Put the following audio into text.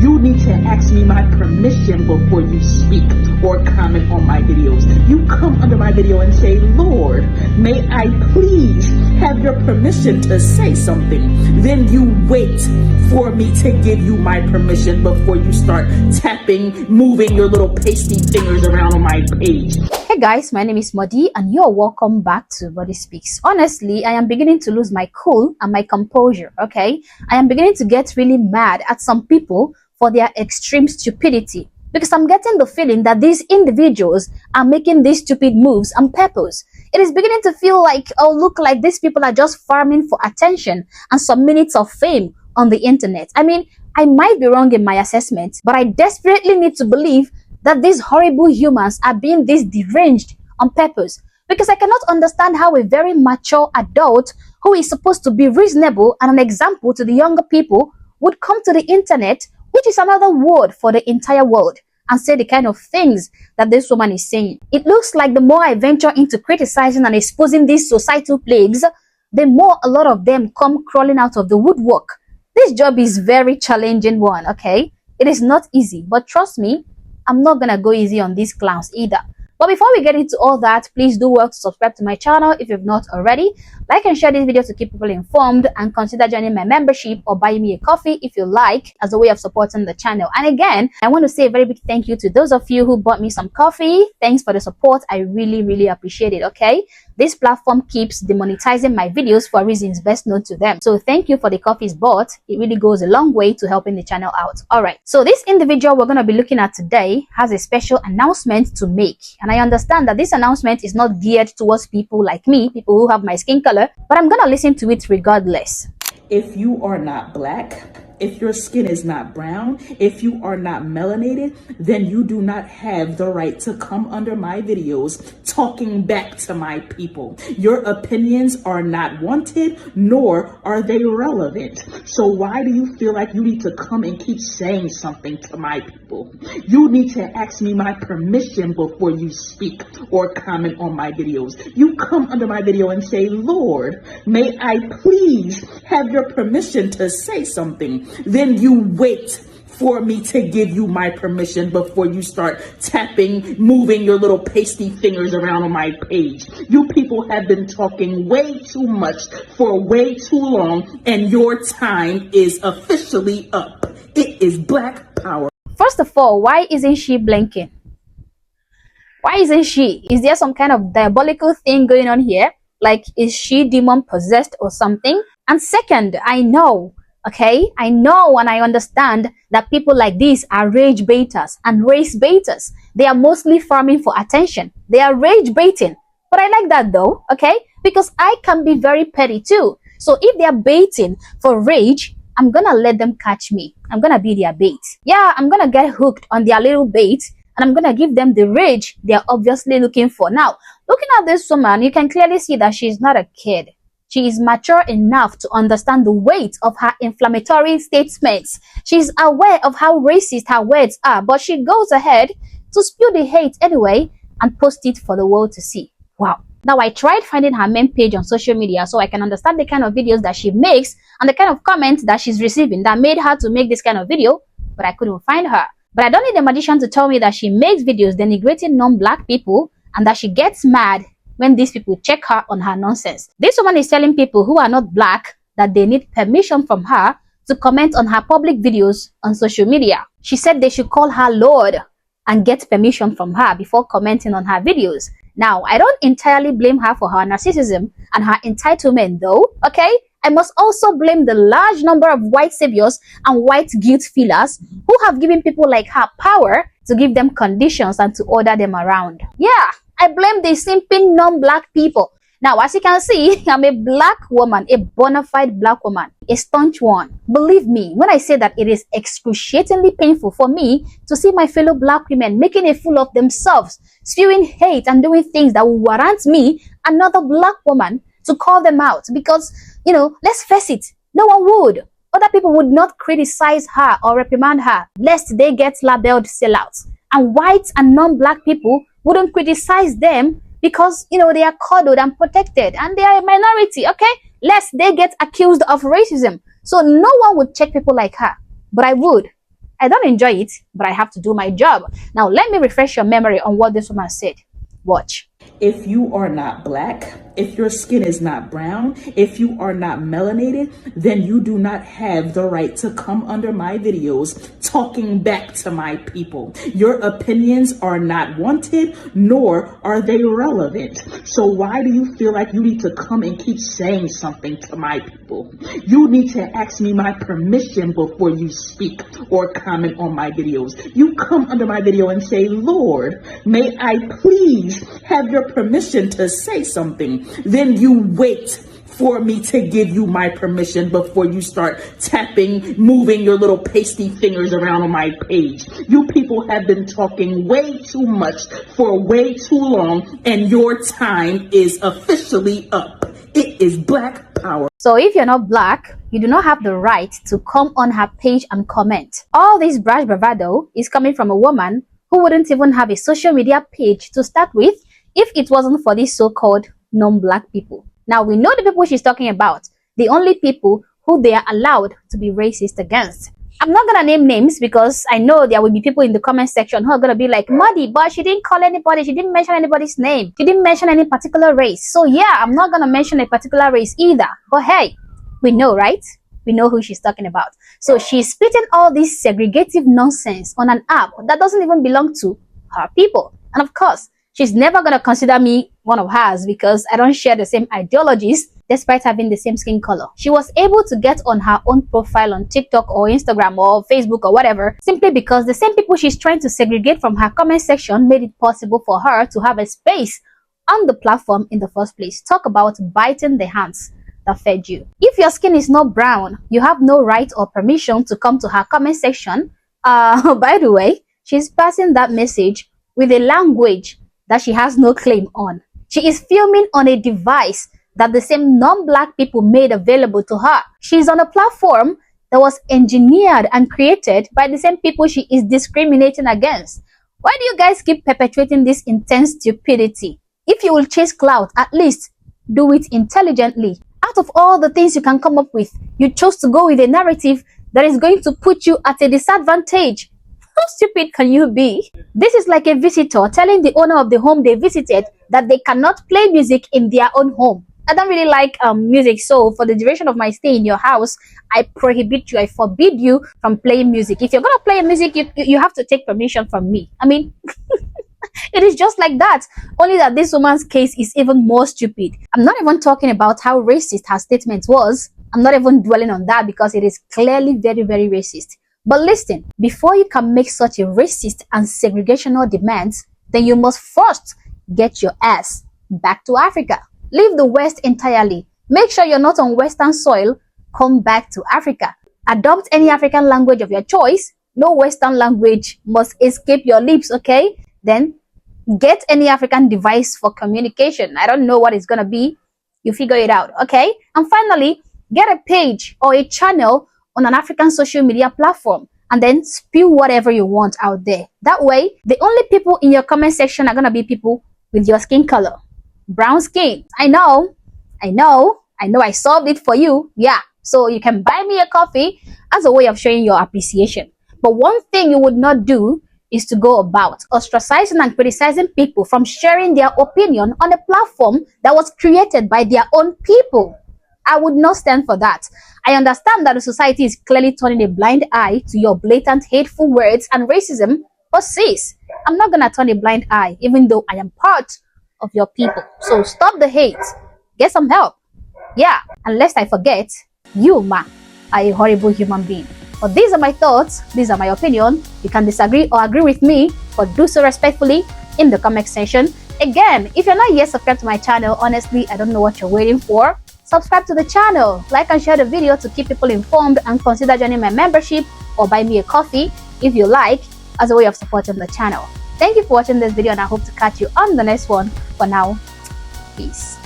You need to ask me my permission before you speak or comment on my videos. You come under my video and say, Lord, may I please have your permission to say something. Then you wait for me to give you my permission before you start tapping, moving your little pasty fingers around on my page. Hey guys, my name is Modi and you're welcome back to Body Speaks. Honestly, I am beginning to lose my cool and my composure, okay? I am beginning to get really mad at some people for their extreme stupidity, because I'm getting the feeling that these individuals are making these stupid moves on purpose. It is beginning to feel like, oh, look like these people are just farming for attention and some minutes of fame on the internet. I mean, I might be wrong in my assessment, but I desperately need to believe that these horrible humans are being this deranged on purpose, because I cannot understand how a very mature adult who is supposed to be reasonable and an example to the younger people would come to the internet, which is another word for the entire world, and say the kind of things that this woman is saying. It looks like the more I venture into criticizing and exposing these societal plagues, the more a lot of them come crawling out of the woodwork. This job is very challenging one, okay? It is not easy, but trust me, I'm not gonna go easy on these clowns either. But before we get into all that, please do well to subscribe to my channel if you've not already. Like and share this video to keep people informed, and consider joining my membership or buying me a coffee if you like, as a way of supporting the channel. And again, I want to say a very big thank you to those of you who bought me some coffee. Thanks for the support. I really appreciate it, okay? This platform keeps demonetizing my videos for reasons best known to them. So thank you for the coffees bought. It really goes a long way to helping the channel out. Alright, so this individual we're going to be looking at today has a special announcement to make. And I understand that this announcement is not geared towards people like me, people who have my skin color, but I'm going to listen to it regardless. If you are not black, if your skin is not brown, if you are not melanated, then you do not have the right to come under my videos talking back to my people. Your opinions are not wanted, nor are they relevant. So why do you feel like you need to come and keep saying something to my people? You need to ask me my permission before you speak or comment on my videos. You come under my video and say, Lord, may I please have your permission to say something. Then you wait for me to give you my permission before you start tapping, moving your little pasty fingers around on my page. You people have been talking way too much for way too long, and your time is officially up. It is Black Power. First of all, why isn't she blinking? Why isn't she? Is there some kind of diabolical thing going on here? Like, is she demon possessed or something? And second, I know, okay, I know and I understand that people like this are rage baiters and race baiters. They are mostly farming for attention. They are rage baiting. But I like that though, okay? Because I can be very petty too. So if they are baiting for rage, I'm gonna let them catch me. I'm gonna be their bait. Yeah, I'm gonna get hooked on their little bait, and I'm gonna give them the rage they're obviously looking for. Now, looking at this woman, you can clearly see that she's not a kid. She is mature enough to understand the weight of her inflammatory statements. She's aware of how racist her words are, but she goes ahead to spew the hate anyway and post it for the world to see. Wow. Now, I tried finding her main page on social media so I can understand the kind of videos that she makes and the kind of comments that she's receiving that made her to make this kind of video, but I couldn't find her. But I don't need a magician to tell me that she makes videos denigrating non-black people and that she gets mad when these people check her on her nonsense. This woman is telling people who are not black that they need permission from her to comment on her public videos on social media. She said they should call her Lord and get permission from her before commenting on her videos. Now, I don't entirely blame her for her narcissism and her entitlement though, okay? I must also blame the large number of white saviors and white guilt feelers who have given people like her power to give them conditions and to order them around. Yeah, I blame the simping non-black people. Now, as you can see, I'm a black woman, a bona fide black woman, a staunch one. Believe me when I say that it is excruciatingly painful for me to see my fellow black women making a fool of themselves, spewing hate and doing things that will warrant me, another black woman, to call them out. Because, you know, let's face it, no one would. Other people would not criticize her or reprimand her, lest they get labeled sellouts. And white and non-black people wouldn't criticize them because, you know, they are coddled and protected and they are a minority, okay? Lest they get accused of racism. So no one would check people like her, but I would. I don't enjoy it, but I have to do my job. Now, let me refresh your memory on what this woman said. Watch. If you are not black, if your skin is not brown, if you are not melanated, then you do not have the right to come under my videos talking back to my people. Your opinions are not wanted, nor are they relevant. So why do you feel like you need to come and keep saying something to my people? You need to ask me my permission before you speak or comment on my videos. You come under my video and say, Lord, may I please have your permission to say something. Then you wait for me to give you my permission before you start tapping, moving your little pasty fingers around on my page. You people have been talking way too much for way too long, and your time is officially up. It is Black Power. So if you're not black, you do not have the right to come on her page and comment. All this brash bravado is coming from a woman who wouldn't even have a social media page to start with if it wasn't for these so-called non-black people. Now, we know the people she's talking about, the only people who they are allowed to be racist against. I'm not gonna name names because I know there will be people in the comment section who are gonna be like, Muddy, but she didn't call anybody, she didn't mention anybody's name, she didn't mention any particular race. So yeah, I'm not gonna mention a particular race either. But hey, we know, right? We know who she's talking about. So she's spitting all this segregative nonsense on an app that doesn't even belong to her people. And of course, she's never gonna consider me one of hers because I don't share the same ideologies despite having the same skin color. She was able to get on her own profile on TikTok or Instagram or Facebook or whatever simply because the same people she's trying to segregate from her comment section made it possible for her to have a space on the platform in the first place. Talk about biting the hands that fed you. If your skin is not brown, you have no right or permission to come to her comment section. By the way, she's passing that message with a language that she has no claim on. She is filming on a device that the same non-black people made available to her. She's on a platform that was engineered and created by the same people she is discriminating against. Why do you guys keep perpetuating this intense stupidity? If you will chase clout, at least do it intelligently. Out of all the things you can come up with, you chose to go with a narrative that is going to put you at a disadvantage. How stupid can you be? This is like a visitor telling the owner of the home they visited that they cannot play music in their own home. I don't really like music, so for the duration of my stay in your house, I prohibit you, I forbid you from playing music. If you're going to play music, you have to take permission from me. I mean, it is just like that. Only that this woman's case is even more stupid. I'm not even talking about how racist her statement was. I'm not even dwelling on that because it is clearly very, very racist. But listen, before you can make such a racist and segregational demands, then you must first get your ass back to Africa. Leave the West entirely. Make sure you're not on Western soil. Come back to Africa. Adopt any African language of your choice. No Western language must escape your lips, okay? Then get any African device for communication. I don't know what it's gonna be. You figure it out, okay? And finally, get a page or a channel on an African social media platform and then spew whatever you want out there. That way, the only people in your comment section are gonna be people with your skin color. Brown skin. I know I solved it for you. Yeah, so you can buy me a coffee as a way of showing your appreciation. But one thing you would not do is to go about ostracizing and criticizing people from sharing their opinion on a platform that was created by their own people. I would not stand for that. I understand that the society is clearly turning a blind eye to your blatant hateful words and racism, but sis, I'm not gonna turn a blind eye even though I am part of your people. So stop the hate. Get some help. Yeah, and lest I forget, you, man, are a horrible human being. But these are my thoughts. These are my opinion. You can disagree or agree with me, but do so respectfully in the comment section. Again, if you're not yet subscribed to my channel, honestly, I don't know what you're waiting for. Subscribe to the channel, like and share the video to keep people informed, and consider joining my membership or buy me a coffee if you like, as a way of supporting the channel. Thank you for watching this video, and I hope to catch you on the next one. For now, peace.